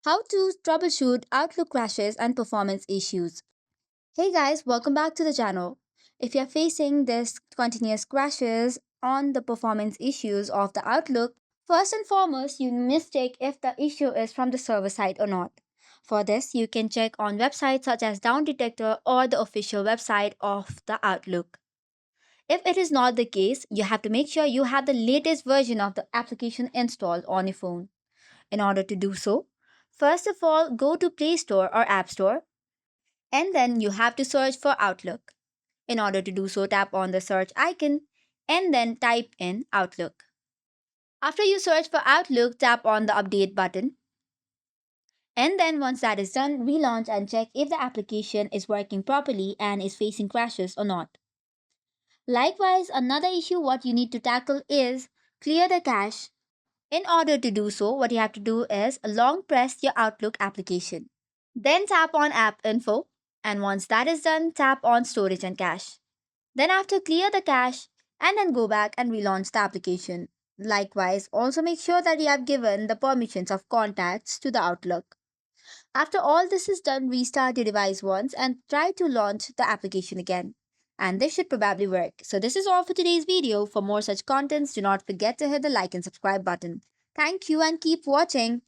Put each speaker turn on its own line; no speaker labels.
How to troubleshoot Outlook crashes and performance issues. Hey guys, welcome back to the channel. If you're facing this continuous crashes on the performance issues of the Outlook, first and foremost, you must check if the issue is from the server side or not. For this, you can check on websites such as Down Detector or the official website of the Outlook. If it is not the case, you have to make sure you have the latest version of the application installed on your phone. In order to do so, first of all, go to Play Store or App Store and then you have to search for Outlook. In order to do so, tap on the search icon and then type in Outlook. After you search for Outlook, tap on the Update button. And then once that is done, relaunch and check if the application is working properly and is facing crashes or not. Likewise, another issue what you need to tackle is clear the cache. In order to do so, what you have to do is long press your Outlook application. Then tap on App Info, and once that is done, tap on Storage and Cache. Then after clear the cache and then go back and relaunch the application. Likewise, also make sure that you have given the permissions of contacts to the Outlook. After all this is done, restart your device once and try to launch the application again. And this should probably work. So this is all for today's video. For more such contents, do not forget to hit the like and subscribe button. Thank you and keep watching.